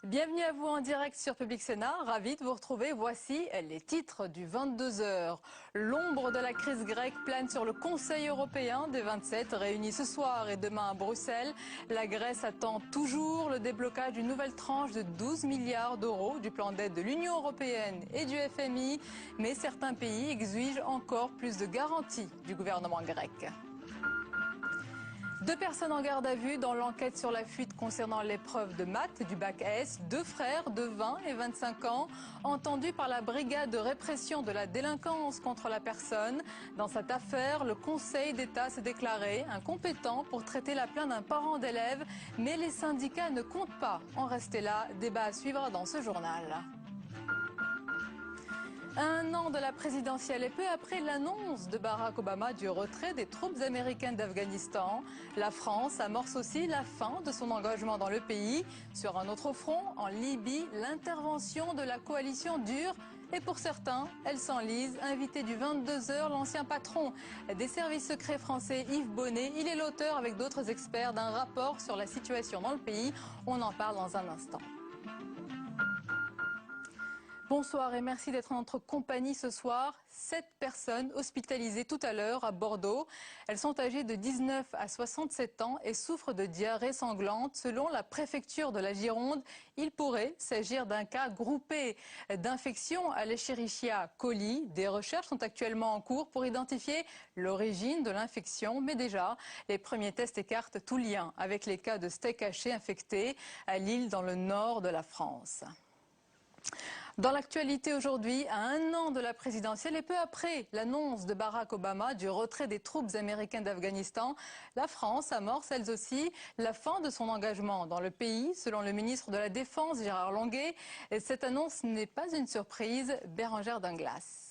Bienvenue à vous en direct sur Public Sénat, ravi de vous retrouver. Voici les titres du 22h. L'ombre de la crise grecque plane sur le Conseil européen des 27 réunis ce soir et demain à Bruxelles. La Grèce attend toujours le déblocage d'une nouvelle tranche de 12 milliards d'euros du plan d'aide de l'Union européenne et du FMI. Mais certains pays exigent encore plus de garanties du gouvernement grec. 2 personnes en garde à vue dans l'enquête sur la fuite concernant l'épreuve de maths du bac S. 2 frères de 20 et 25 ans entendus par la brigade de répression de la délinquance contre la personne. Dans cette affaire, le Conseil d'État s'est déclaré incompétent pour traiter la plainte d'un parent d'élève. Mais les syndicats ne comptent pas en rester là. Débat à suivre dans ce journal. Un an de la présidentielle et peu après l'annonce de Barack Obama du retrait des troupes américaines d'Afghanistan, la France amorce aussi la fin de son engagement dans le pays. Sur un autre front, en Libye, l'intervention de la coalition dure et pour certains, elle s'enlise. Invité du 22h, l'ancien patron des services secrets français Yves Bonnet, il est l'auteur avec d'autres experts d'un rapport sur la situation dans le pays. On en parle dans un instant. Bonsoir et merci d'être en notre compagnie ce soir. 7 personnes hospitalisées tout à l'heure à Bordeaux. Elles sont âgées de 19 à 67 ans et souffrent de diarrhée sanglante. Selon la préfecture de la Gironde, il pourrait s'agir d'un cas groupé d'infection à l'Escherichia coli. Des recherches sont actuellement en cours pour identifier l'origine de l'infection. Mais déjà, les premiers tests écartent tout lien avec les cas de steak haché infectés à Lille dans le nord de la France. Dans l'actualité aujourd'hui, à un an de la présidentielle et peu après l'annonce de Barack Obama du retrait des troupes américaines d'Afghanistan, la France amorce elle aussi la fin de son engagement dans le pays. Selon le ministre de la Défense Gérard Longuet, cette annonce n'est pas une surprise. Bérangère Danglas.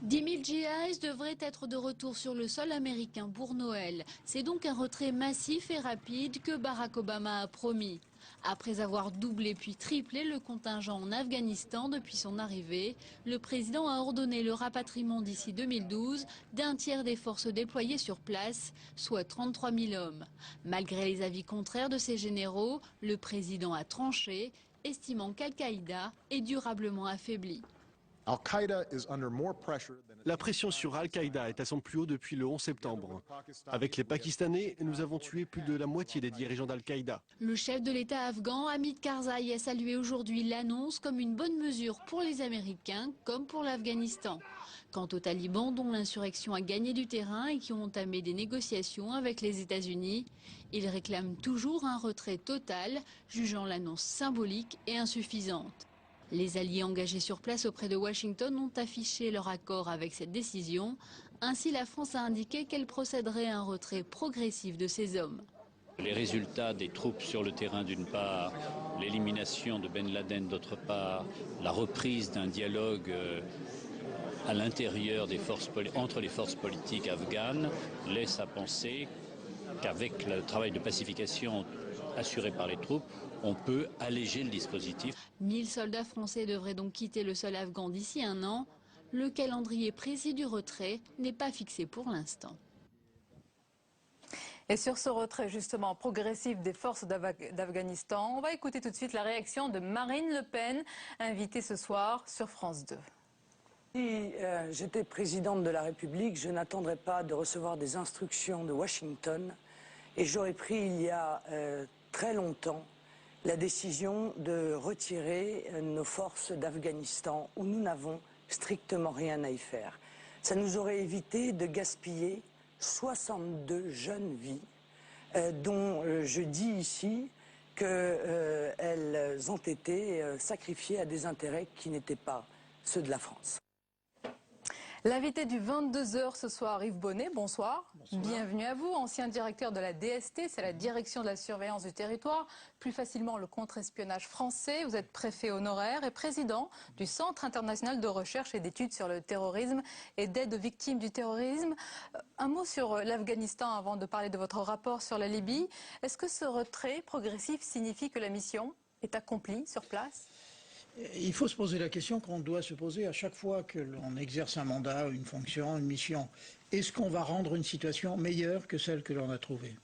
10 000 GIs devraient être de retour sur le sol américain pour Noël. C'est donc un retrait massif et rapide que Barack Obama a promis. Après avoir doublé puis triplé le contingent en Afghanistan depuis son arrivée, le président a ordonné le rapatriement d'ici 2012 d'un tiers des forces déployées sur place, soit 33 000 hommes. Malgré les avis contraires de ses généraux, le président a tranché, estimant qu'Al-Qaïda est durablement affaibli. La pression sur Al-Qaïda est à son plus haut depuis le 11 septembre. Avec les Pakistanais, nous avons tué plus de la moitié des dirigeants d'Al-Qaïda. Le chef de l'État afghan, Hamid Karzai, a salué aujourd'hui l'annonce comme une bonne mesure pour les Américains comme pour l'Afghanistan. Quant aux talibans dont l'insurrection a gagné du terrain et qui ont entamé des négociations avec les États-Unis, ils réclament toujours un retrait total, jugeant l'annonce symbolique et insuffisante. Les alliés engagés sur place auprès de Washington ont affiché leur accord avec cette décision. Ainsi, la France a indiqué qu'elle procéderait à un retrait progressif de ces hommes. Les résultats des troupes sur le terrain d'une part, l'élimination de Ben Laden d'autre part, la reprise d'un dialogue à l'intérieur des forces entre les forces politiques afghanes laissent à penser qu'avec le travail de pacification assuré par les troupes, on peut alléger le dispositif. 1000 soldats français devraient donc quitter le sol afghan d'ici un an. Le calendrier précis du retrait n'est pas fixé pour l'instant. Et sur ce retrait justement progressif des forces d'Afghanistan, on va écouter tout de suite la réaction de Marine Le Pen, invitée ce soir sur France 2. Si j'étais présidente de la République, je n'attendrais pas de recevoir des instructions de Washington et j'aurais pris il y a très longtemps la décision de retirer nos forces d'Afghanistan où nous n'avons strictement rien à y faire. Ça nous aurait évité de gaspiller 62 jeunes vies dont je dis ici qu'elles ont été sacrifiées à des intérêts qui n'étaient pas ceux de la France. L'invité du 22h ce soir, Yves Bonnet, bonsoir. Bonsoir. Bienvenue à vous, ancien directeur de la DST, c'est la direction de la surveillance du territoire, plus facilement le contre-espionnage français. Vous êtes préfet honoraire et président du Centre international de recherche et d'études sur le terrorisme et d'aide aux victimes du terrorisme. Un mot sur l'Afghanistan avant de parler de votre rapport sur la Libye. Est-ce que ce retrait progressif signifie que la mission est accomplie sur place ? Il faut se poser la question qu'on doit se poser à chaque fois que l'on exerce un mandat, une fonction, une mission. Est-ce qu'on va rendre une situation meilleure que celle que l'on a trouvée?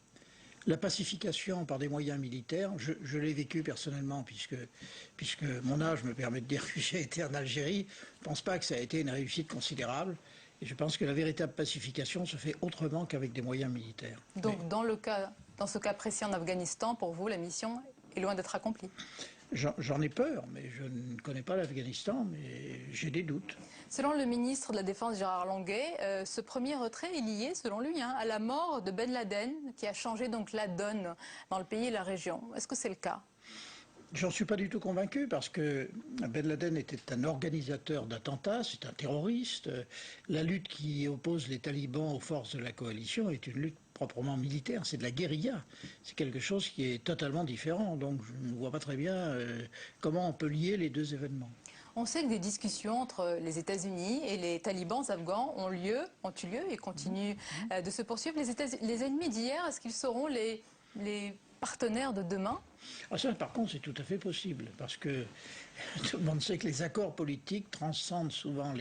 La pacification par des moyens militaires, je l'ai vécu personnellement, puisque mon âge me permet de dire que j'ai été en Algérie, je ne pense pas que ça a été une réussite considérable. Et je pense que la véritable pacification se fait autrement qu'avec des moyens militaires. Donc dans ce cas précis en Afghanistan, pour vous, la mission est loin d'être accomplie? J'en ai peur, mais je ne connais pas l'Afghanistan, mais j'ai des doutes. Selon le ministre de la Défense Gérard Longuet, ce premier retrait est lié, selon lui, à la mort de Ben Laden, qui a changé donc la donne dans le pays et la région. Est-ce que c'est le cas? J'en suis pas du tout convaincu, parce que Ben Laden était un organisateur d'attentats, c'est un terroriste. La lutte qui oppose les talibans aux forces de la coalition est une lutte proprement militaire, c'est de la guérilla. C'est quelque chose qui est totalement différent, donc je ne vois pas très bien comment on peut lier les deux événements. On sait que des discussions entre les États-Unis et les talibans afghans ont eu lieu et continuent de se poursuivre. Les ennemis d'hier, est-ce qu'ils seront les partenaires de demain? Ah ça, par contre, c'est tout à fait possible, parce que tout le monde sait que les accords politiques transcendent souvent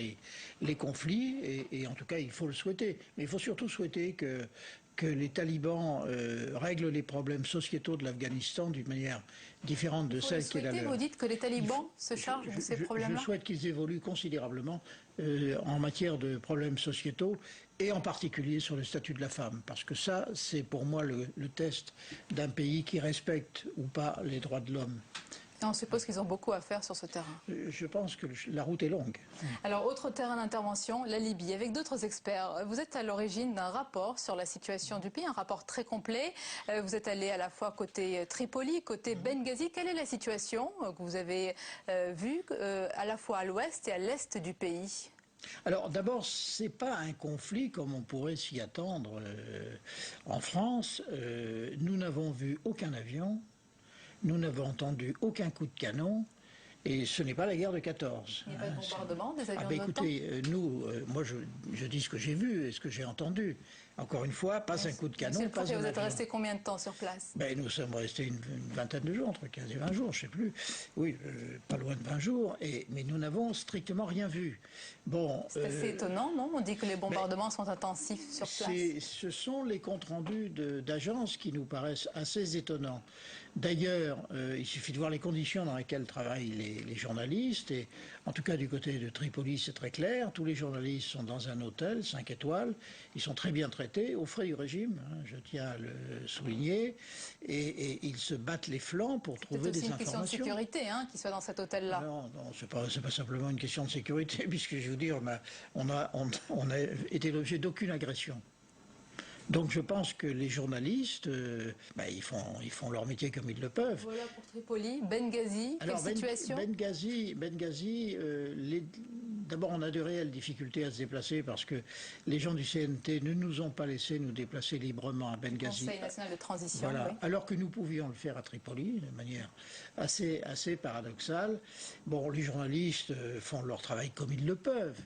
les conflits, et en tout cas, il faut le souhaiter. Mais il faut surtout souhaiter que les talibans règlent les problèmes sociétaux de l'Afghanistan d'une manière différente de celle qui est la leur. Vous dites que les talibans se chargent de ces problèmes-là? Je souhaite qu'ils évoluent considérablement en matière de problèmes sociétaux, et en particulier sur le statut de la femme, parce que ça, c'est pour moi le test d'un pays qui respecte ou pas les droits de l'homme. Et on suppose qu'ils ont beaucoup à faire sur ce terrain. Je pense que la route est longue. Alors, autre terrain d'intervention, la Libye. Avec d'autres experts, vous êtes à l'origine d'un rapport sur la situation du pays, un rapport très complet. Vous êtes allé à la fois côté Tripoli, côté Benghazi. Quelle est la situation que vous avez vue à la fois à l'ouest et à l'est du pays? Alors d'abord, ce n'est pas un conflit comme on pourrait s'y attendre en France. Nous n'avons vu aucun avion, nous n'avons entendu aucun coup de canon, et ce n'est pas la guerre de 14. Il n'y a pas de bombardement des avions de l'OTAN? Écoutez, moi je dis ce que j'ai vu et ce que j'ai entendu. Encore une fois, pas un coup de canon, pas un avion. Vous êtes resté combien de temps sur place? Nous sommes restés une vingtaine de jours, entre 15 et 20 jours, je ne sais plus. Oui, pas loin de 20 jours, mais nous n'avons strictement rien vu. Bon, c'est assez étonnant, non? On dit que les bombardements sont intensifs sur place. Ce sont les comptes rendus d'agences qui nous paraissent assez étonnants. D'ailleurs, il suffit de voir les conditions dans lesquelles travaillent les journalistes, et en tout cas du côté de Tripoli, c'est très clair. Tous les journalistes sont dans un hôtel 5 étoiles, ils sont très bien traités, aux frais du régime, je tiens à le souligner, et ils se battent les flancs pour trouver des informations. C'est aussi une question de sécurité, qu'ils soient dans cet hôtel-là. Non, c'est pas simplement une question de sécurité, puisque je veux dire, on a été l'objet d'aucune agression. Donc je pense que les journalistes, ils font leur métier comme ils le peuvent. Voilà pour Tripoli. Benghazi, quelle situation? Benghazi, d'abord on a de réelles difficultés à se déplacer parce que les gens du CNT ne nous ont pas laissé nous déplacer librement à Benghazi. Conseil national de transition. Voilà. Oui. Alors que nous pouvions le faire à Tripoli, de manière assez paradoxale. Bon, les journalistes font leur travail comme ils le peuvent.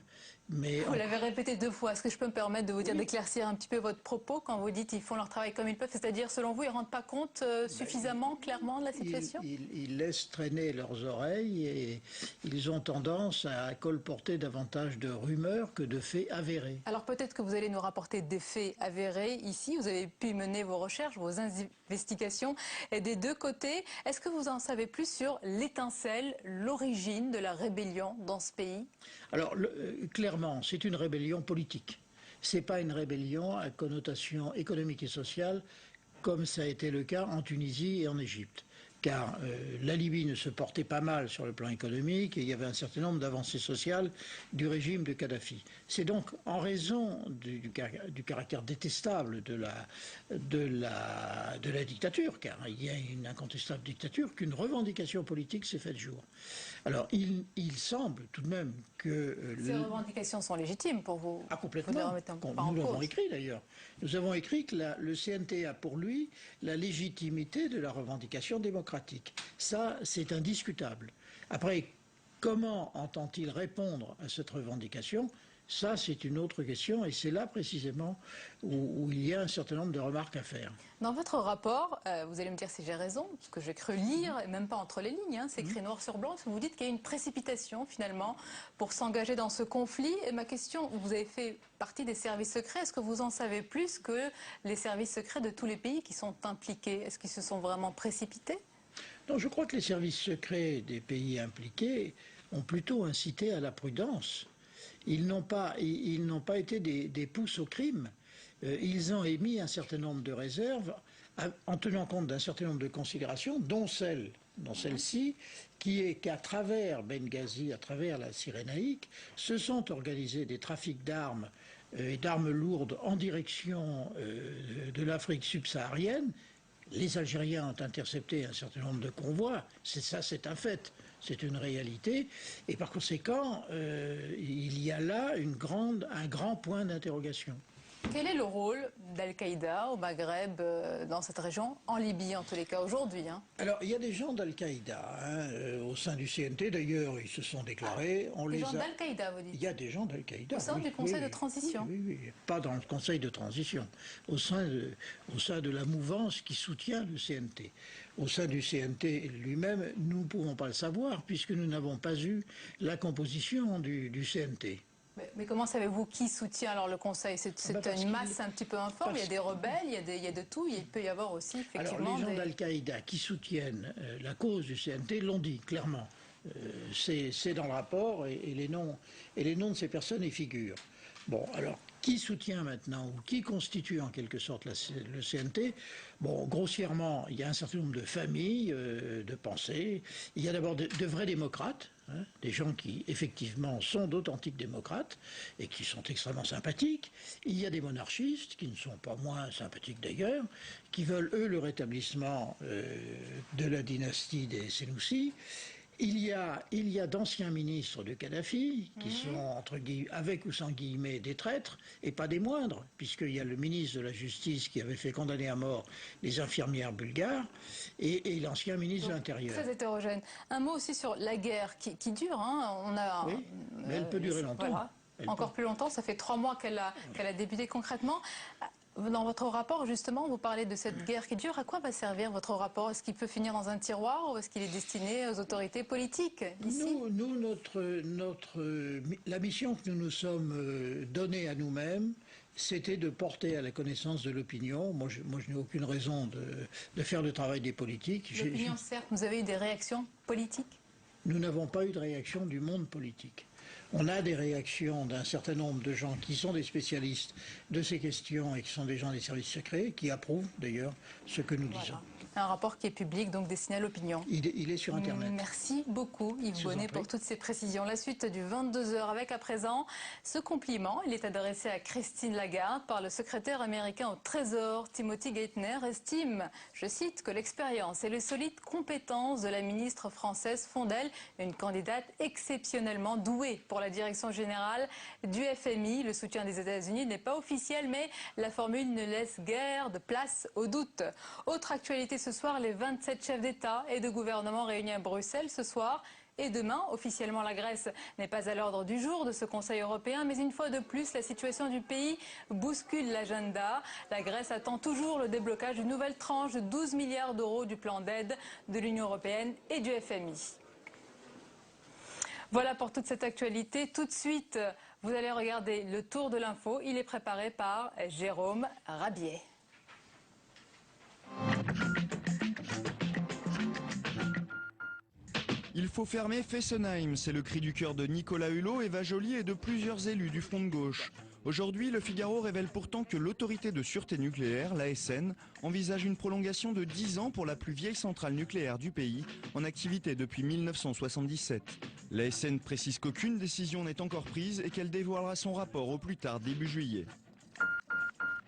Mais vous l'avez répété 2 fois. Est-ce que je peux me permettre de vous dire d'éclaircir un petit peu votre propos quand vous dites qu'ils font leur travail comme ils peuvent? C'est-à-dire, selon vous, ils ne rendent pas compte suffisamment, clairement de la situation? Ils laissent traîner leurs oreilles et ils ont tendance à colporter davantage de rumeurs que de faits avérés. Alors peut-être que vous allez nous rapporter des faits avérés ici. Vous avez pu mener vos recherches, vos investigations des deux côtés. Est-ce que vous en savez plus sur l'étincelle, l'origine de la rébellion dans ce pays? Alors, clairement, c'est une rébellion politique. Ce n'est pas une rébellion à connotation économique et sociale, comme ça a été le cas en Tunisie et en Égypte. Car la Libye ne se portait pas mal sur le plan économique et il y avait un certain nombre d'avancées sociales du régime de Kadhafi. C'est donc en raison du caractère détestable de la dictature, car il y a une incontestable dictature, qu'une revendication politique s'est faite jour. Alors il semble tout de même que... Ces revendications sont légitimes pour vous? Ah, complètement. Nous l'avons écrit d'ailleurs. Nous avons écrit que le CNT a pour lui la légitimité de la revendication démocratique. Ça, c'est indiscutable. Après, comment entend-il répondre à cette revendication? Ça, c'est une autre question et c'est là précisément où il y a un certain nombre de remarques à faire. Dans votre rapport, vous allez me dire si j'ai raison, parce que j'ai cru lire, et même pas entre les lignes, hein, c'est écrit noir sur blanc, vous dites qu'il y a une précipitation finalement pour s'engager dans ce conflit. Et ma question, vous avez fait partie des services secrets, est-ce que vous en savez plus que les services secrets de tous les pays qui sont impliqués? Est-ce qu'ils se sont vraiment précipités? Non, je crois que les services secrets des pays impliqués ont plutôt incité à la prudence. Ils n'ont pas été des pousses au crime. Ils ont émis un certain nombre de réserves en tenant compte d'un certain nombre de considérations, dont celle-ci, qui est qu'à travers Benghazi, à travers la Cyrénaïque, se sont organisés des trafics d'armes et d'armes lourdes en direction de l'Afrique subsaharienne. Les Algériens ont intercepté un certain nombre de convois, c'est un fait, c'est une réalité, et par conséquent, il y a là un grand point d'interrogation. Quel est le rôle d'Al-Qaïda au Maghreb, dans cette région, en Libye en tous les cas aujourd'hui, hein? Alors, il y a des gens d'Al-Qaïda au sein du CNT, d'ailleurs, ils se sont déclarés. Des gens d'Al-Qaïda, vous dites? Il y a des gens d'Al-Qaïda. Au sein du Conseil de transition? Oui, pas dans le Conseil de transition, au sein de la mouvance qui soutient le CNT. Au sein du CNT lui-même, nous ne pouvons pas le savoir, puisque nous n'avons pas eu la composition du CNT. Mais comment savez-vous qui soutient alors le Conseil? C'est une masse un petit peu informe, il y a des rebelles, il y a de tout, il peut y avoir aussi effectivement... Alors les gens d'Al-Qaïda qui soutiennent la cause du CNT l'ont dit clairement. C'est dans le rapport et les noms de ces personnes y figurent. Bon, alors, qui soutient maintenant ou qui constitue en quelque sorte le CNT? Bon, grossièrement, il y a un certain nombre de familles, de pensées. Il y a d'abord de vrais démocrates, hein, des gens qui, effectivement, sont d'authentiques démocrates et qui sont extrêmement sympathiques. Il y a des monarchistes, qui ne sont pas moins sympathiques d'ailleurs, qui veulent, eux, le rétablissement de la dynastie des Sénoussi. Il y a d'anciens ministres de Kadhafi qui sont, entre guillemets, avec ou sans guillemets, des traîtres, et pas des moindres, puisqu'il y a le ministre de la Justice qui avait fait condamner à mort les infirmières bulgares, et l'ancien ministre de l'Intérieur. Très hétérogène. Un mot aussi sur la guerre qui dure. Hein. Oui, mais elle peut durer longtemps. Voilà. Encore plus longtemps, ça fait 3 mois qu'elle a débuté concrètement. Dans votre rapport, justement, vous parlez de cette guerre qui dure. À quoi va servir votre rapport? Est-ce qu'il peut finir dans un tiroir ou est-ce qu'il est destiné aux autorités politiques ici? La mission que nous nous sommes donnée à nous-mêmes, c'était de porter à la connaissance de l'opinion. Moi, je n'ai aucune raison de faire le travail des politiques. L'opinion, certes. Vous avez eu des réactions politiques? Nous n'avons pas eu de réaction du monde politique. On a des réactions d'un certain nombre de gens qui sont des spécialistes de ces questions et qui sont des gens des services secrets, qui approuvent d'ailleurs ce que nous disons. Un rapport qui est public, donc destiné à l'opinion. Il est sur Internet. Merci beaucoup Yves Bonnet pour toutes ces précisions. La suite du 22h avec à présent ce compliment. Il est adressé à Christine Lagarde par le secrétaire américain au Trésor, Timothy Geithner, estime, je cite, que l'expérience et les solides compétences de la ministre française font d'elle une candidate exceptionnellement douée pour la direction générale du FMI. Le soutien des États-Unis n'est pas officiel, mais la formule ne laisse guère de place au doute. Autre actualité ce soir, les 27 chefs d'État et de gouvernement réunis à Bruxelles ce soir. Et demain, officiellement, la Grèce n'est pas à l'ordre du jour de ce Conseil européen, mais une fois de plus, la situation du pays bouscule l'agenda. La Grèce attend toujours le déblocage d'une nouvelle tranche de 12 milliards d'euros du plan d'aide de l'Union européenne et du FMI. Voilà pour toute cette actualité. Tout de suite, vous allez regarder le tour de l'info. Il est préparé par Jérôme Rabier. Il faut fermer Fessenheim, c'est le cri du cœur de Nicolas Hulot, Eva Joly et de plusieurs élus du Front de gauche. Aujourd'hui, Le Figaro révèle pourtant que l'autorité de sûreté nucléaire, l'ASN, envisage une prolongation de 10 ans pour la plus vieille centrale nucléaire du pays, en activité depuis 1977. L'ASN précise qu'aucune décision n'est encore prise et qu'elle dévoilera son rapport au plus tard début juillet.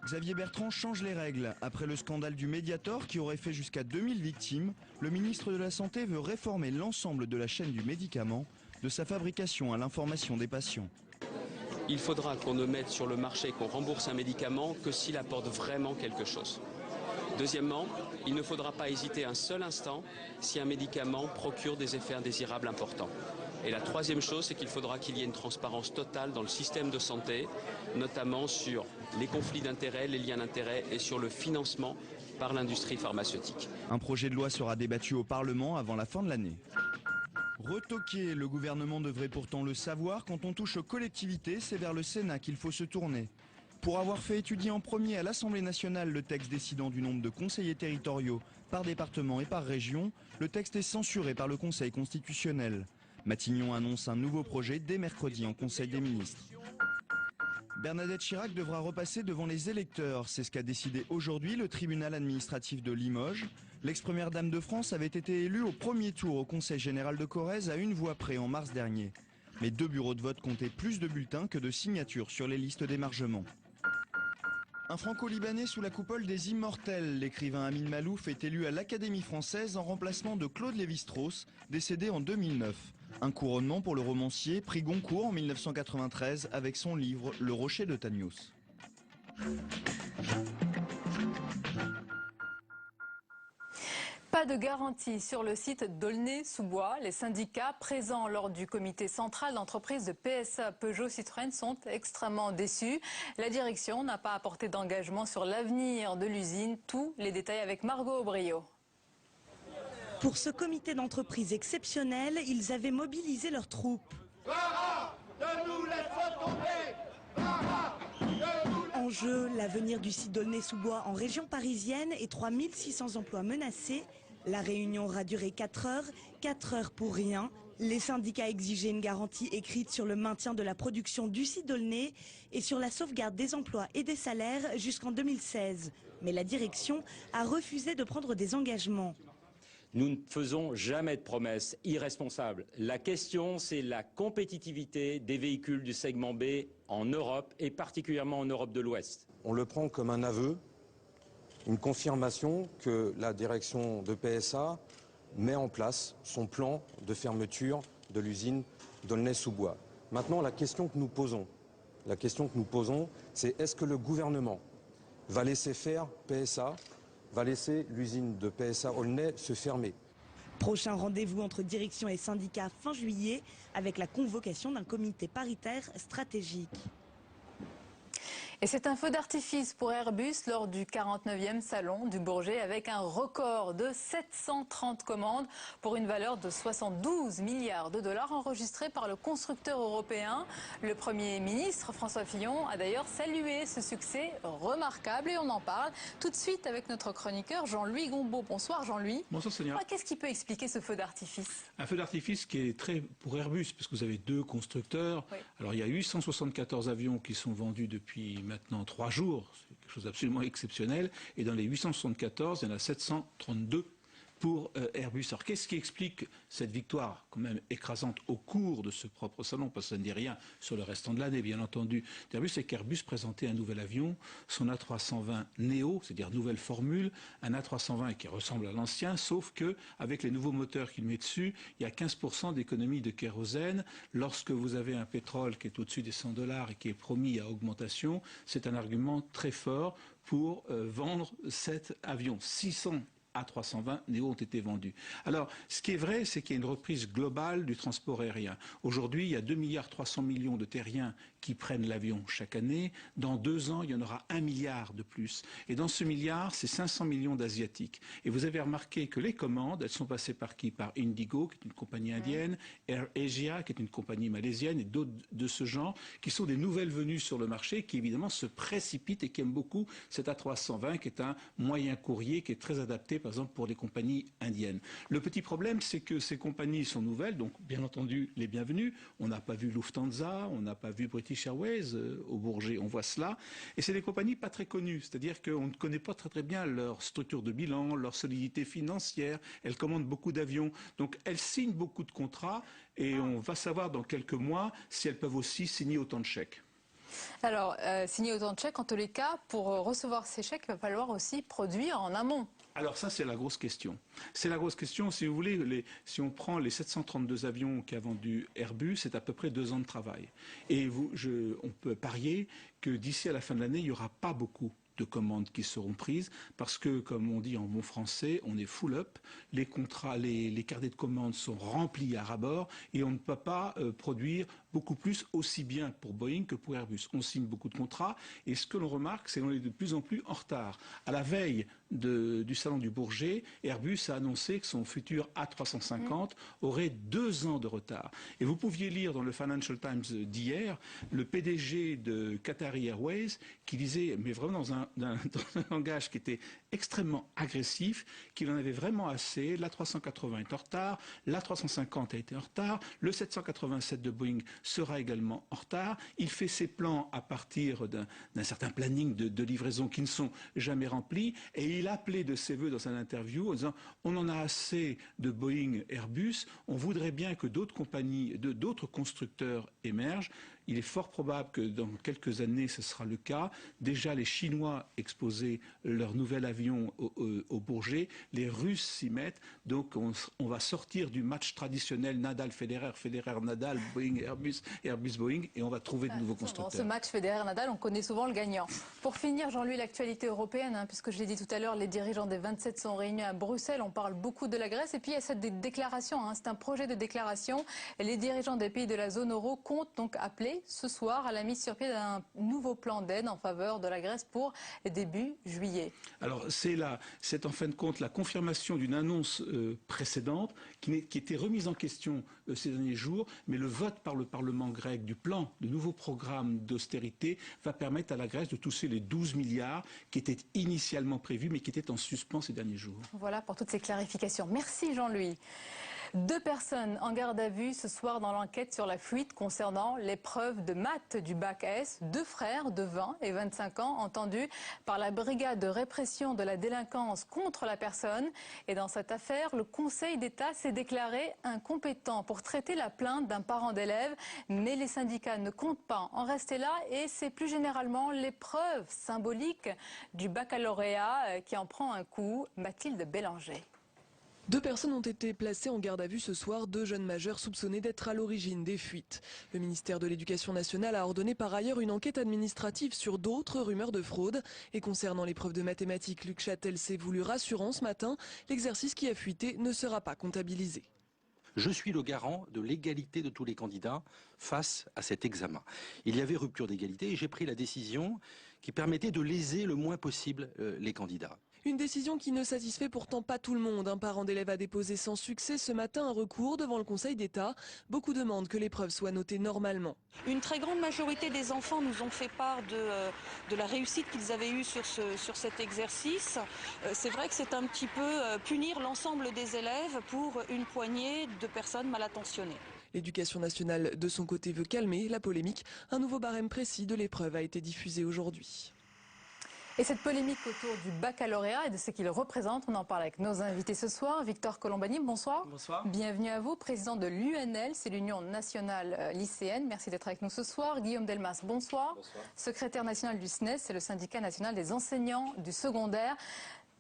Xavier Bertrand change les règles. Après le scandale du Mediator qui aurait fait jusqu'à 2000 victimes, le ministre de la Santé veut réformer l'ensemble de la chaîne du médicament, de sa fabrication à l'information des patients. Il faudra qu'on ne mette sur le marché, qu'on rembourse un médicament que s'il apporte vraiment quelque chose. Deuxièmement, il ne faudra pas hésiter un seul instant si un médicament procure des effets indésirables importants. Et la troisième chose, c'est qu'il faudra qu'il y ait une transparence totale dans le système de santé, notamment sur les conflits d'intérêts, les liens d'intérêts et sur le financement par l'industrie pharmaceutique. Un projet de loi sera débattu au Parlement avant la fin de l'année. Retoqué, le gouvernement devrait pourtant le savoir, quand on touche aux collectivités, c'est vers le Sénat qu'il faut se tourner. Pour avoir fait étudier en premier à l'Assemblée nationale le texte décidant du nombre de conseillers territoriaux par département et par région, le texte est censuré par le Conseil constitutionnel. Matignon annonce un nouveau projet dès mercredi en Conseil des ministres. Bernadette Chirac devra repasser devant les électeurs. C'est ce qu'a décidé aujourd'hui le tribunal administratif de Limoges. L'ex-première dame de France avait été élue au premier tour au Conseil général de Corrèze à une voix près en mars dernier. Mais 2 bureaux de vote comptaient plus de bulletins que de signatures sur les listes d'émargement. Un franco-libanais sous la coupole des immortels, l'écrivain Amin Malouf est élu à l'Académie française en remplacement de Claude Lévi-Strauss, décédé en 2009. Un couronnement pour le romancier, prix Goncourt en 1993 avec son livre Le Rocher de Tanios. Pas de garantie sur le site d'Aulnay-sous-Bois. Les syndicats présents lors du comité central d'entreprise de PSA Peugeot Citroën sont extrêmement déçus. La direction n'a pas apporté d'engagement sur l'avenir de l'usine. Tous les détails avec Margot Aubrio. Pour ce comité d'entreprise exceptionnel, ils avaient mobilisé leurs troupes. En jeu, l'avenir du site d'Aulnay-sous-Bois en région parisienne et 3600 emplois menacés. La réunion aura duré 4 heures pour rien. Les syndicats exigeaient une garantie écrite sur le maintien de la production du site d'Aulnay et sur la sauvegarde des emplois et des salaires jusqu'en 2016. Mais la direction a refusé de prendre des engagements. Nous ne faisons jamais de promesses irresponsables. La question, c'est la compétitivité des véhicules du segment B en Europe et particulièrement en Europe de l'Ouest. On le prend comme un aveu, une confirmation que la direction de PSA met en place son plan de fermeture de l'usine d'Aulnay-sous-Bois. Maintenant, la question que nous posons, c'est est-ce que le gouvernement va laisser faire PSA, va laisser l'usine de PSA Aulnay se fermer. Prochain rendez-vous entre direction et syndicats fin juillet avec la convocation d'un comité paritaire stratégique. Et c'est un feu d'artifice pour Airbus lors du 49e salon du Bourget avec un record de 730 commandes pour une valeur de 72 milliards de dollars enregistrée par le constructeur européen. Le Premier ministre François Fillon a d'ailleurs salué ce succès remarquable et on en parle tout de suite avec notre chroniqueur Jean-Louis Gombaud. Bonsoir Jean-Louis. Bonsoir Sonia. Qu'est-ce qui peut expliquer ce feu d'artifice? Un feu d'artifice qui est très pour Airbus parce que vous avez 2 constructeurs. Oui. Alors il y a 874 avions qui sont vendus depuis maintenant 3 jours, c'est quelque chose d'absolument exceptionnel, et dans les 874, il y en a 732 pour Airbus. Alors qu'est-ce qui explique cette victoire quand même écrasante au cours de ce propre salon, parce que ça ne dit rien sur le restant de l'année, bien entendu, d'Airbus, c'est qu'Airbus présentait un nouvel avion, son A320 Neo, c'est-à-dire nouvelle formule, un A320 qui ressemble à l'ancien, sauf que avec les nouveaux moteurs qu'il met dessus, il y a 15% d'économie de kérosène. Lorsque vous avez un pétrole qui est au-dessus des $100 et qui est promis à augmentation, c'est un argument très fort pour vendre cet avion. 600 A320 Neo ont été vendus. Alors, ce qui est vrai, c'est qu'il y a une reprise globale du transport aérien. Aujourd'hui, il y a 2,3 milliards de terriens qui prennent l'avion chaque année. Dans 2 ans, il y en aura 1 milliard de plus. Et dans ce milliard, c'est 500 millions d'Asiatiques. Et vous avez remarqué que les commandes, elles sont passées par qui? Par Indigo, qui est une compagnie indienne, Air Asia, qui est une compagnie malaisienne, et d'autres de ce genre, qui sont des nouvelles venues sur le marché, qui évidemment se précipitent et qui aiment beaucoup cet A320, qui est un moyen courrier, qui est très adapté, par exemple, pour les compagnies indiennes. Le petit problème, c'est que ces compagnies sont nouvelles, donc bien entendu les bienvenues. On n'a pas vu Lufthansa, on n'a pas vu British Airways au Bourget, on voit cela. Et c'est des compagnies pas très connues, c'est-à-dire qu'on ne connaît pas très bien leur structure de bilan, leur solidité financière. Elles commandent beaucoup d'avions, donc elles signent beaucoup de contrats et on va savoir dans quelques mois si elles peuvent aussi signer autant de chèques. Alors, signer autant de chèques, en tous les cas, pour recevoir ces chèques, il va falloir aussi produire en amont. Alors ça, c'est la grosse question. C'est la grosse question, si vous voulez, si on prend les 732 avions qu'a vendu Airbus, c'est à peu près 2 ans de travail. Et on peut parier que d'ici à la fin de l'année, il n'y aura pas beaucoup de commandes qui seront prises parce que, comme on dit en bon français, on est full up, les contrats, les carnets de commandes sont remplis à ras-bord et on ne peut pas produire beaucoup plus aussi bien pour Boeing que pour Airbus. On signe beaucoup de contrats et ce que l'on remarque, c'est qu'on est de plus en plus en retard. À la veille du salon du Bourget, Airbus a annoncé que son futur A350 aurait 2 ans de retard. Et vous pouviez lire dans le Financial Times d'hier le PDG de Qatari Airways qui disait, mais vraiment dans un langage qui était extrêmement agressif, qu'il en avait vraiment assez. L'A380 est en retard, l'A350 a été en retard, le 787 de Boeing sera également en retard. Il fait ses plans à partir d'un certain planning de livraison qui ne sont jamais remplis et il appelait de ses voeux dans une interview en disant on en a assez de Boeing Airbus, on voudrait bien que d'autres compagnies, d'autres constructeurs émergent. Il est fort probable que dans quelques années, ce sera le cas. Déjà, les Chinois exposaient leur nouvel avion au Bourget. Les Russes s'y mettent. Donc, on va sortir du match traditionnel Nadal-Federer, Federer-Nadal, Boeing-Airbus, Airbus-Boeing, et on va trouver de nouveaux constructeurs. Dans ce match Federer-Nadal, on connaît souvent le gagnant. Pour finir, Jean-Louis, l'actualité européenne, puisque je l'ai dit tout à l'heure, les dirigeants des 27 sont réunis à Bruxelles. On parle beaucoup de la Grèce. Et puis, il y a cette déclaration. C'est un projet de déclaration. Et les dirigeants des pays de la zone euro comptent donc appeler ce soir à la mise sur pied d'un nouveau plan d'aide en faveur de la Grèce pour début juillet. Alors c'est en fin de compte la confirmation d'une annonce précédente qui était remise en question ces derniers jours, mais le vote par le Parlement grec du plan, de nouveau programme d'austérité, va permettre à la Grèce de toucher les 12 milliards qui étaient initialement prévus mais qui étaient en suspens ces derniers jours. Voilà pour toutes ces clarifications. Merci Jean-Louis. 2 personnes en garde à vue ce soir dans l'enquête sur la fuite concernant l'épreuve de maths du bac S. 2 frères de 20 et 25 ans entendus par la brigade de répression de la délinquance contre la personne. Et dans cette affaire, le Conseil d'État s'est déclaré incompétent pour traiter la plainte d'un parent d'élève. Mais les syndicats ne comptent pas en rester là et c'est plus généralement l'épreuve symbolique du baccalauréat qui en prend un coup. Mathilde Bélanger. 2 personnes ont été placées en garde à vue ce soir, 2 jeunes majeurs soupçonnés d'être à l'origine des fuites. Le ministère de l'Éducation nationale a ordonné par ailleurs une enquête administrative sur d'autres rumeurs de fraude. Et concernant l'épreuve de mathématiques, Luc Châtel s'est voulu rassurant ce matin. L'exercice qui a fuité ne sera pas comptabilisé. Je suis le garant de l'égalité de tous les candidats face à cet examen. Il y avait rupture d'égalité et j'ai pris la décision qui permettait de léser le moins possible les candidats. Une décision qui ne satisfait pourtant pas tout le monde. Un parent d'élève a déposé sans succès ce matin un recours devant le Conseil d'État. Beaucoup demandent que l'épreuve soit notée normalement. Une très grande majorité des enfants nous ont fait part de la réussite qu'ils avaient eue sur cet exercice. C'est vrai que c'est un petit peu punir l'ensemble des élèves pour une poignée de personnes mal attentionnées. L'éducation nationale, de son côté, veut calmer la polémique. Un nouveau barème précis de l'épreuve a été diffusé aujourd'hui. Et cette polémique autour du baccalauréat et de ce qu'il représente, on en parle avec nos invités ce soir. Victor Colombani, bonsoir. Bonsoir. Bienvenue à vous, président de l'UNL, c'est l'Union nationale lycéenne. Merci d'être avec nous ce soir. Guillaume Delmas, bonsoir. Bonsoir. Secrétaire national du SNES, c'est le syndicat national des enseignants du secondaire.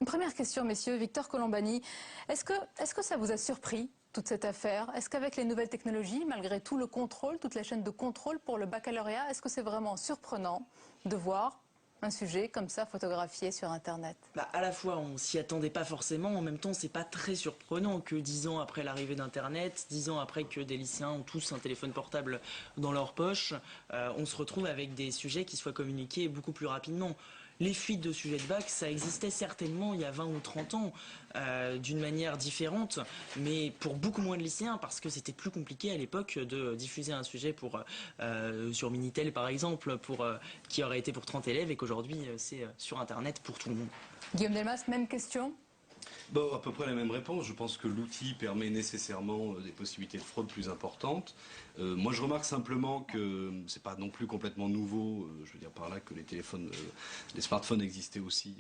Une première question, messieurs. Victor Colombani, est-ce que ça vous a surpris toute cette affaire? Est-ce qu'avec les nouvelles technologies, malgré tout le contrôle, toute la chaîne de contrôle pour le baccalauréat, est-ce que c'est vraiment surprenant de voir un sujet comme ça photographié sur Internet? À la fois, on s'y attendait pas forcément, en même temps, c'est pas très surprenant que 10 ans après l'arrivée d'Internet, 10 ans après que des lycéens ont tous un téléphone portable dans leur poche, on se retrouve avec des sujets qui soient communiqués beaucoup plus rapidement. Les fuites de sujets de bac, ça existait certainement il y a 20 ou 30 ans, d'une manière différente, mais pour beaucoup moins de lycéens, parce que c'était plus compliqué à l'époque de diffuser un sujet sur Minitel par exemple, qui aurait été pour 30 élèves, et qu'aujourd'hui c'est sur Internet pour tout le monde. Guillaume Delmas, même question? Bon, à peu près la même réponse. Je pense que l'outil permet nécessairement des possibilités de fraude plus importantes. Moi, je remarque simplement que c'est pas non plus complètement nouveau. Je veux dire par là que les smartphones existaient aussi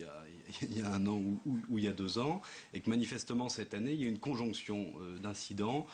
il y a 1 an ou il y a 2 ans, et que manifestement cette année, il y a une conjonction d'incidents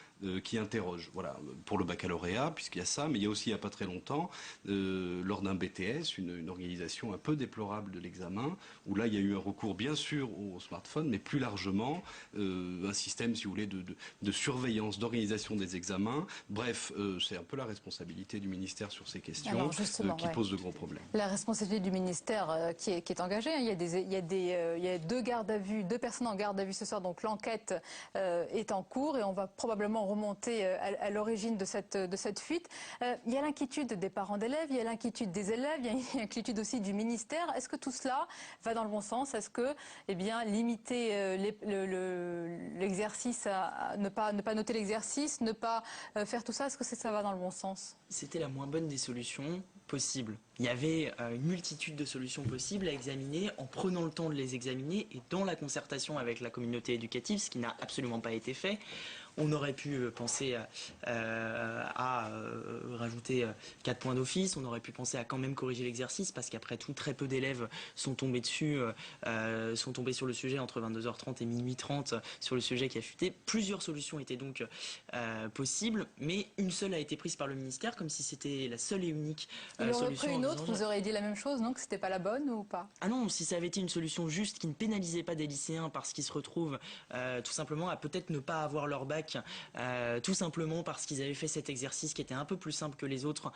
qui interroge. Voilà, pour le baccalauréat, puisqu'il y a ça, mais il y a aussi il n'y a pas très longtemps, lors d'un BTS, une organisation un peu déplorable de l'examen, où là il y a eu un recours bien sûr au smartphone, mais plus largement un système, si vous voulez, de surveillance, d'organisation des examens. Bref, c'est un peu la responsabilité du ministère sur ces questions qui posent de gros problèmes. la responsabilité du ministère qui est engagée. Il y a deux personnes en garde à vue ce soir, donc l'enquête est en cours et on va probablement remonter à l'origine de cette fuite. Il y a l'inquiétude des parents d'élèves, il y a l'inquiétude des élèves, il y a l'inquiétude aussi du ministère. Est-ce que tout cela va dans le bon sens? Est-ce que, limiter l'exercice, ne pas noter l'exercice, ne pas faire tout ça, est-ce que ça va dans le bon sens? C'était la moins bonne des solutions possibles. Il y avait une multitude de solutions possibles à examiner en prenant le temps de les examiner et dans la concertation avec la communauté éducative, ce qui n'a absolument pas été fait. On aurait pu penser à rajouter 4 points d'office, on aurait pu penser à quand même corriger l'exercice parce qu'après tout, très peu d'élèves sont tombés dessus, sont tombés sur le sujet entre 22h30 et minuit 30 sur le sujet qui a fuité. Plusieurs solutions étaient donc possibles, mais une seule a été prise par le ministère comme si c'était la seule et unique solution. Il aurait pris une autre, vous auriez dit la même chose, non? Que c'était pas la bonne ou pas? Ah non, si ça avait été une solution juste qui ne pénalisait pas des lycéens parce qu'ils se retrouvent tout simplement à peut-être ne pas avoir leur bac, tout simplement parce qu'ils avaient fait cet exercice qui était un peu plus simple que les autres,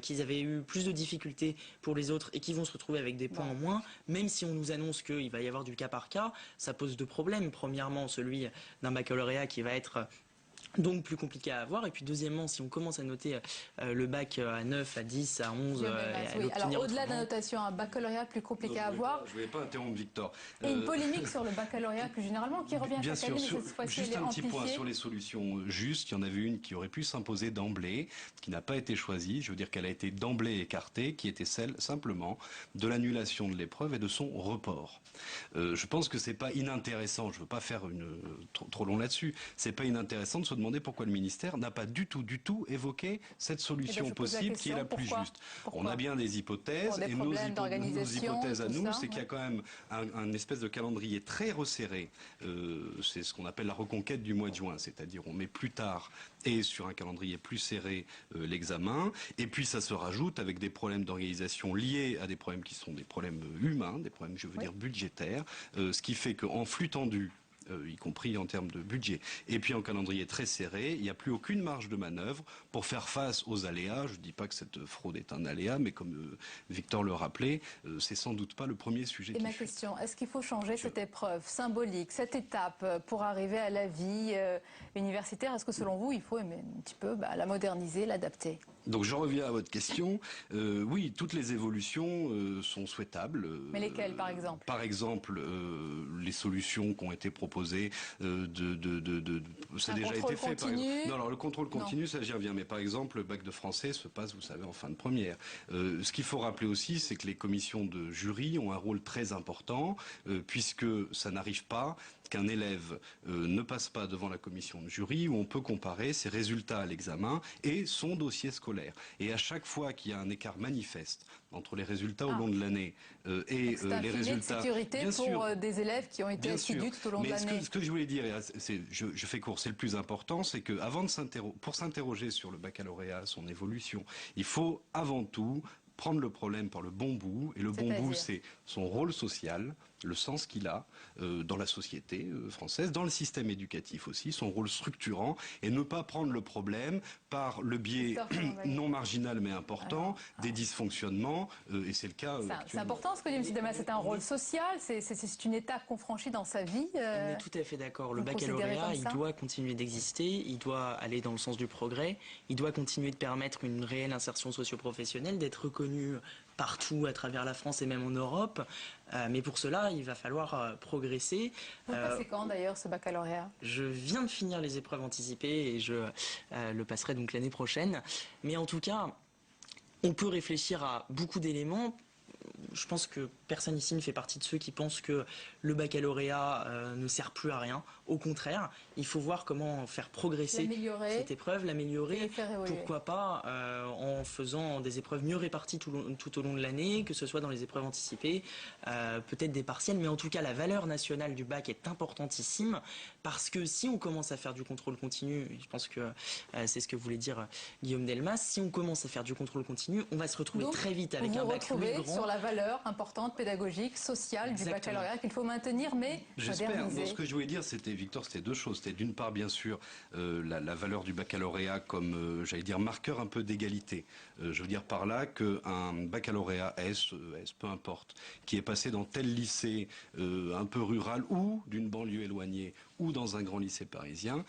qu'ils avaient eu plus de difficultés pour les autres et qui vont se retrouver avec des points en moins, même si on nous annonce qu'il va y avoir du cas par cas, ça pose deux problèmes. Premièrement, celui d'un baccalauréat qui va être donc plus compliqué à avoir, et puis deuxièmement, si on commence à noter le bac à 9, à 10, à 11, alors au-delà de la notation, un baccalauréat plus compliqué à avoir. Je ne voulais pas interrompre Victor. Et une polémique sur le baccalauréat plus généralement qui revient chaque année, mais cette fois-ci juste elle est un petit point amplifiée. sur les solutions justes. Il y en avait une qui aurait pu s'imposer d'emblée, qui n'a pas été choisie. Je veux dire qu'elle a été d'emblée écartée, qui était celle simplement de l'annulation de l'épreuve et de son report. Je pense que c'est pas inintéressant. Je ne veux pas faire trop long là-dessus. C'est pas inintéressant de se demander pourquoi le ministère n'a pas du tout évoqué cette solution possible qui est la plus juste. On a bien des hypothèses et nos hypothèses à nous, c'est qu'il y a quand même un espèce de calendrier très resserré. C'est ce qu'on appelle la reconquête du mois de juin, c'est-à-dire on met plus tard et sur un calendrier plus serré l'examen, et puis ça se rajoute avec des problèmes d'organisation liés à des problèmes qui sont des problèmes humains, des problèmes, je veux dire, budgétaires, ce qui fait qu'en flux tendu, y compris en termes de budget. Et puis en calendrier très serré, il n'y a plus aucune marge de manœuvre pour faire face aux aléas. Je ne dis pas que cette fraude est un aléa, mais comme Victor le rappelait, c'est sans doute pas le premier sujet. Et ma question, est-ce qu'il faut changer cette épreuve symbolique, cette étape pour arriver à la vie universitaire? Est-ce que selon vous, il faut un petit peu la moderniser, l'adapter? Donc je reviens à votre question. Oui, toutes les évolutions sont souhaitables. Mais lesquelles, par exemple? Par exemple, les solutions qui ont été proposées, ça a déjà été fait. Par exemple. Non, alors le contrôle continu, ça j'y reviens. Mais par exemple, le bac de français se passe, vous savez, en fin de première. Ce qu'il faut rappeler aussi, c'est que les commissions de jury ont un rôle très important, puisque ça n'arrive pas qu'un élève ne passe pas devant la commission de jury où on peut comparer ses résultats à l'examen et son dossier scolaire. Et à chaque fois qu'il y a un écart manifeste entre les résultats au long de l'année et les résultats... C'est un filet de sécurité pour des élèves qui ont été assidus tout au long de l'année. Mais ce que je voulais dire, je fais court, c'est le plus important, c'est que pour s'interroger sur le baccalauréat, son évolution, il faut avant tout prendre le problème par le bon bout, et le bon bout, c'est son rôle social, le sens qu'il a dans la société française, dans le système éducatif aussi, son rôle structurant, et ne pas prendre le problème par le biais non marginal mais important des dysfonctionnements, et c'est le cas. C'est important ce que dit M. Demas, c'est un rôle social, c'est une étape qu'on franchit dans sa vie. On est tout à fait d'accord. Le baccalauréat, il doit continuer d'exister, il doit aller dans le sens du progrès, il doit continuer de permettre une réelle insertion socio-professionnelle, d'être reconnu partout à travers la France et même en Europe. Mais pour cela, il va falloir progresser. Vous le passez quand d'ailleurs ce baccalauréat? Je viens de finir les épreuves anticipées et je le passerai donc l'année prochaine. Mais en tout cas, on peut réfléchir à beaucoup d'éléments. Je pense que personne ici ne fait partie de ceux qui pensent que le baccalauréat ne sert plus à rien. Au contraire, il faut voir comment faire progresser cette épreuve, l'améliorer. Pourquoi pas en faisant des épreuves mieux réparties tout au long de l'année, que ce soit dans les épreuves anticipées, peut-être des partiels. Mais en tout cas, la valeur nationale du bac est importantissime parce que si on commence à faire du contrôle continu, et je pense que c'est ce que voulait dire Guillaume Delmas, si on commence à faire du contrôle continu, on va se retrouver très vite avec un bac plus grand. Sur la valeurs importantes, pédagogiques, sociales du baccalauréat qu'il faut maintenir mais J'espère. moderniser. Ce que je voulais dire, c'était, Victor, c'était deux choses. C'était d'une part, bien sûr, la valeur du baccalauréat comme, j'allais dire, marqueur un peu d'égalité. Je veux dire par là qu'un baccalauréat S, peu importe, qui est passé dans tel lycée un peu rural ou d'une banlieue éloignée ou dans un grand lycée parisien,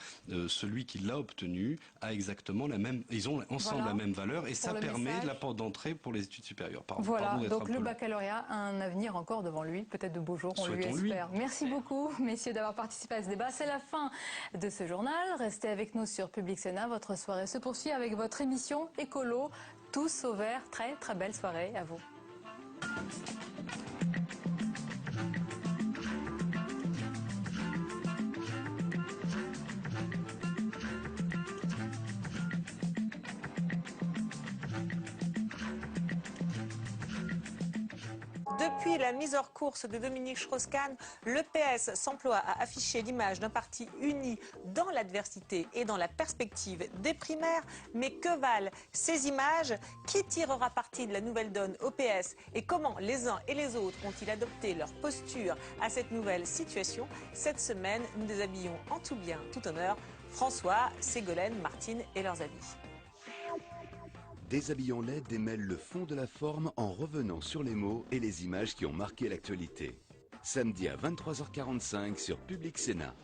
celui qui l'a obtenu a exactement la même, ils ont ensemble la même valeur et ça permet de la porte d'entrée pour les études supérieures. Voilà, donc le baccalauréat a un avenir encore devant lui, peut-être de beaux jours, on lui espère. Merci beaucoup, messieurs, d'avoir participé à ce débat. C'est la fin de ce journal. Restez avec nous sur Public Sénat. Votre soirée se poursuit avec votre émission Écolo, tous au vert. Très très belle soirée à vous. Depuis la mise hors course de Dominique Strauss-Kahn, le PS s'emploie à afficher l'image d'un parti uni dans l'adversité et dans la perspective des primaires. Mais que valent ces images? Qui tirera parti de la nouvelle donne au PS? Et comment les uns et les autres ont-ils adopté leur posture à cette nouvelle situation? Cette semaine, nous déshabillons en tout bien, tout honneur, François, Ségolène, Martine et leurs amis. Déshabillons-les démêle le fond de la forme en revenant sur les mots et les images qui ont marqué l'actualité. Samedi à 23h45 sur Public Sénat.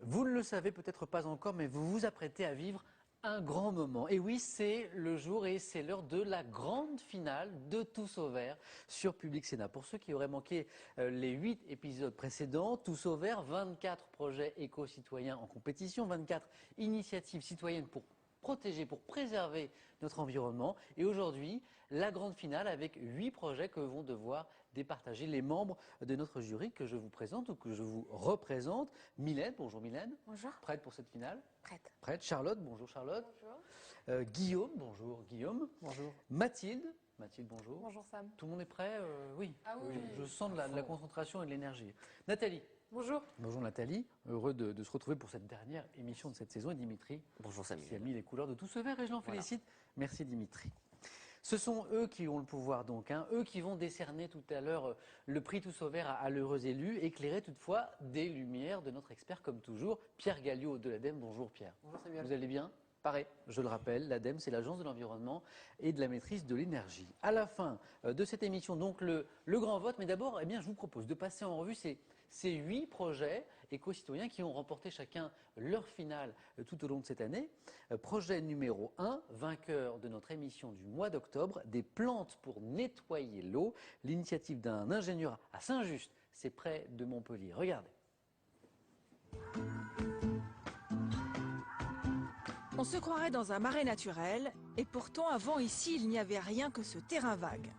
Vous ne le savez peut-être pas encore, mais vous vous apprêtez à vivre un grand moment. Et oui, c'est le jour et c'est l'heure de la grande finale de Tous au Vert sur Public Sénat. Pour ceux qui auraient manqué les 8 épisodes précédents, Tous au Vert, 24 projets éco-citoyens en compétition, 24 initiatives citoyennes pour protéger, pour préserver notre environnement. Et aujourd'hui, la grande finale avec 8 projets que vont devoir départager les membres de notre jury que je vous présente ou que je vous représente. Mylène, bonjour Mylène. Bonjour. Prête pour cette finale? Prête. Prête. Charlotte, bonjour Charlotte. Bonjour. Guillaume, bonjour Guillaume. Bonjour. Mathilde. Mathilde, bonjour. Bonjour Sam. Tout le monde est prêt? Oui. Ah oui. Je sens de la concentration et de l'énergie. Nathalie. Bonjour. Bonjour Nathalie, heureux de se retrouver pour cette dernière émission de cette saison. Et Dimitri, bonjour Samuel, qui a mis les couleurs de Tous au Vert et je l'en félicite. Merci Dimitri. Ce sont eux qui ont le pouvoir donc, eux qui vont décerner tout à l'heure le prix Tous au Vert à l'heureux élu, éclairé toutefois des lumières de notre expert comme toujours, Pierre Galliot de l'ADEME. Bonjour Pierre. Bonjour Samuel. Vous allez bien? Pareil, je le rappelle, l'ADEME, c'est l'Agence de l'environnement et de la maîtrise de l'énergie. À la fin de cette émission, donc le grand vote, mais d'abord, je vous propose de passer en revue ces 8 projets éco-citoyens qui ont remporté chacun leur finale tout au long de cette année. Projet numéro 1, vainqueur de notre émission du mois d'octobre, des plantes pour nettoyer l'eau, l'initiative d'un ingénieur à Saint-Just, c'est près de Montpellier. Regardez. On se croirait dans un marais naturel, et pourtant avant ici il n'y avait rien que ce terrain vague.